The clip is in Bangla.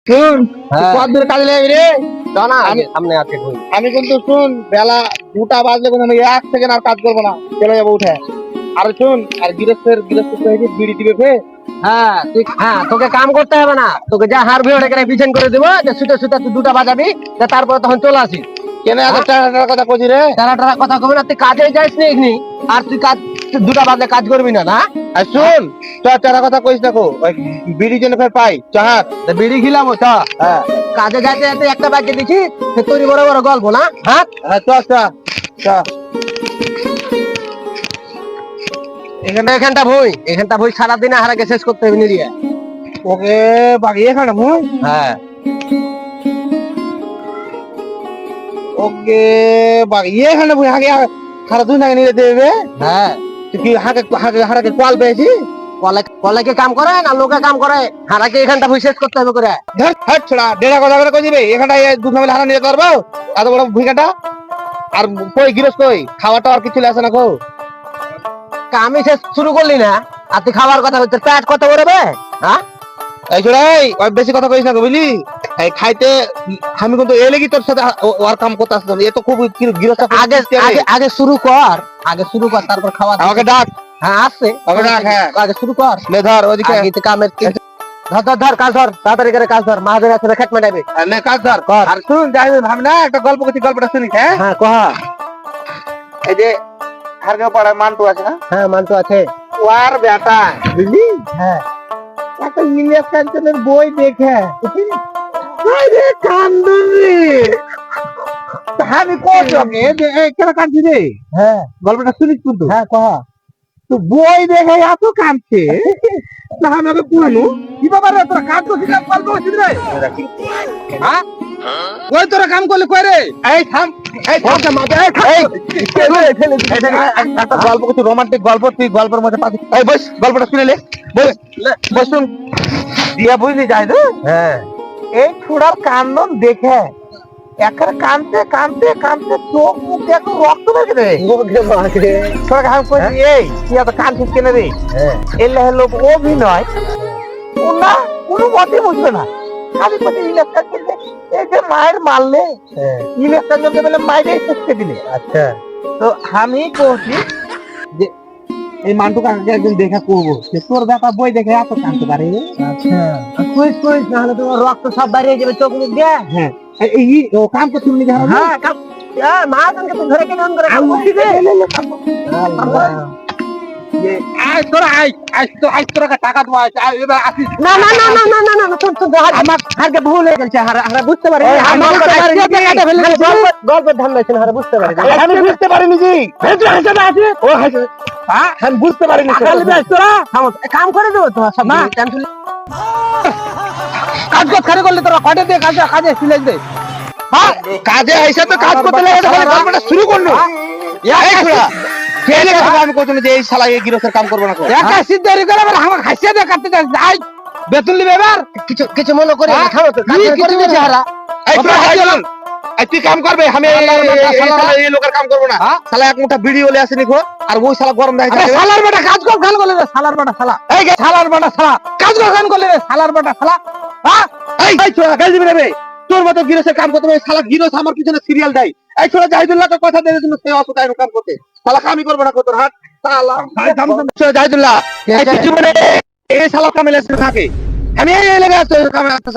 শুন হ্যাঁ। কত দূর কাজে লাগবি রে? না সামনে আছে কই। আমি কিন্তু শুন বেলা 2টা বাজলে কিন্তু আমি 1 সেকেন্ড আর কাজ করবো না, চলে যাবো উঠে। আর শুন, আর গৃহস্থ তো হয়েছে বিড়ি দিবে ফে। হ্যাঁ হ্যাঁ, তোকে কাম করতে হবে না, তোকে যা হারবি ওটা করে বিছান করে দেবো, যে সুতে সুতে তুই 2টা বাজাবি, তারপরে তখন চলে আসিস। কেন এত টাকা কথা কইছি রে? তারা টারা কথা কবি না, তুই কাজে যাইস নি এখনি, আর তুই কাজ 2টা বাজলে কাজ করবি না। না আর শুন, টাকা কথা কইস দেখো, ওই বিড়ি যেন ফের পাই চাহাত। তা বিড়ি খিলামো চ। হ্যাঁ কাজে যাইতে যাইতে একটা বাক্যে দেখি তৈরি বড় বড় গল্প। না হ্যাঁ, হ্যাঁ, চ। এখানটা বই সারাদিন হারাকে শেষ করতে হবে নিয়ে। ওকে বাকি এখানে মুই। হ্যাঁ ওকে বাকি এখানে মুই আগে সারা দুই নাগে নিয়ে দেবে। হ্যাঁ, তুই কি হারাকে কল পেয়েছি? কলেকে কাম করে না লোকে কাম করে, হারাকে এখানটা বই শেষ করতে হবে করে। ধর হাট ছড়া ডেরা কথা করে কই দিবে এখানটা দু ফ্যামিলি হারা নিয়ে পারবো? এত বড় ভূমিকাটা। আর কই গিরস কই খাওয়াটা আর কিছু আসে না কো? কামই শেষ শুরু করলি না, আর তুই খাবার কথা বলছিস, পেট কত করবে? হ্যাঁ, এই ছড়াই ওই বেশি কথা কইস না গো বুঝলি? এই খাইতে আমি কিন্তু এলে কি তোর সাথে ওর কাম করতে আসতাম, এ তো খুব গিরস। আগে আগে আগে শুরু কর তারপর খাওয়া। আমাকে ডাক। হ্যাঁ আসছে, আমাকে ডাক। হ্যাঁ আগে শুরু কর। লে ধর ওদিকে। আগে তো কামের ধর কাজ ধর, তাড়াতাড়ি করে কাজ ধর, মাঝে কাছে খেট মেটাবে। নে কাজ ধর। কর। আর শুন যাই ভাবি না একটা গল্প করছি, গল্পটা শুনিস? হ্যাঁ হ্যাঁ কহা। এই যে হারগাঁও পাড়ায় মান্টু আছে না, হ্যাঁ মানতো আছে। ওর বেটা বুঝলি হ্যাঁ একটা ইলিয়াস কাঞ্চনের বই দেখে আরে কান্দন রে। তা আমি কোন জগে যে কেন কাঁদছি রে? হ্যাঁ গল্পটা শুনিস কিন্তু? হ্যাঁ কহা। তো বই দেখে এত কাঁদছে না আমাকে পুরানো কি বাবা রে, তোরা কাজ করছিস না গল্প করছিস রে? হ্যাঁ ওই তোরা কাম করলে কই রে? এই থাম, এই থাম মাঝে, এই একটা গল্প করছিস, রোমান্টিক গল্প, তুই গল্পের মধ্যে পাচ্ছিস। এই বস গল্পটা শুনে লে, বসুন দিয়া বুঝলি যাই তো। হ্যাঁ এই ছোড়ার কান্দন দেখে একেবারে কানতে কানতে কানতে চোখ মুখ দিয়ে একদম রক্ত বেরিয়ে রে। মুখে মাখরে। তোরা আমি কইছি এই তুই এত কানছিস কেন রে? হ্যাঁ এলে হলো অভিনয়, ও না কোনো মতে বুঝবে না। খালি কথা ইলেকশন খেলতে এই যে মায়ের মারলে হ্যাঁ, ইলেকশন চলতে বলে মায়েরই শেষকে দিলে। আচ্ছা তো আমি কইছি যে এই মান্টু কাকাকে একদিন দেখা করবো, যে তোর ব্যাপার বই দেখে এত কানতে পারে। আচ্ছা, কইস নাহলে তোমার রক্ত সব বাইরে যাবে চোখ মুখ দিয়ে। হ্যাঁ এই ও কাম করতে নিয়ে হারা। হ্যাঁ মা কানকে তো ধরে কেন করে কাম করছিস রে? আয় তোরা আয় আয় তো আয় তোরা টাকা দেওয়া আছে, আয় এবার আসিস। না না না না না না না না, তোর তো আমার হারকে ভুল হয়ে গেছে। হারা বুঝতে পারি গল্পের ধান লাগছে না, হারা বুঝতে পারি। আমি বুঝতে পারিনি জি ও হাসে। হ্যাঁ আমি বুঝতে পারিনি। কাম করে দেবো তোমার সব। না। টেনশন কাজ খালি করলে তোরা কটে দিয়ে কাজে সিলেজ দে। হ্যাঁ কাজে এসে তো কাজ করতে লাগে, তাহলে গল্পটা শুরু করলো। এই ছোড়া কেলে কথা আমি কইছি যে এই শালা এই গিরসের কাম করবে না কো। একা সিদ্ধরি করে বলে আমার হাসিয়া দে কাটতে যাই বেতন নিবে এবার। কিছু কিছু মনে করি না, থামো তো। কাজ করে দিয়েছে হারা। এই তোরা হাসিলাম এই তুই কাম করবে, আমি এই লোকের কাম করব না। শালা এক মুঠা বিড়ি ওলে আসেনি গো, আর ওই শালা গরম দেখাই থাকে। শালার বেটা কাজ কর খান করলে রে, শালার বেটা শালা। এই শালার বেটা শালা কাজ কর খান করলে রে, শালার বেটা শালা। হ্যাঁ এই ছোড়া গাল দিবি রে, তোর মতো গিরসের কাম করতে হবে। শালা গিরস আমার পিছনে সিরিয়াল দেয়। এই ছোড়া জাহিদুল্লাহকে কথা দিয়ে দিল সে অত টাইম কাম করতে, শালা কামই করবে না কত হাত শালা। জাহিদুল্লাহ এই জীবনে এই শালা কামে লেসে থাকে। আমি এই লেগে কামে আসতে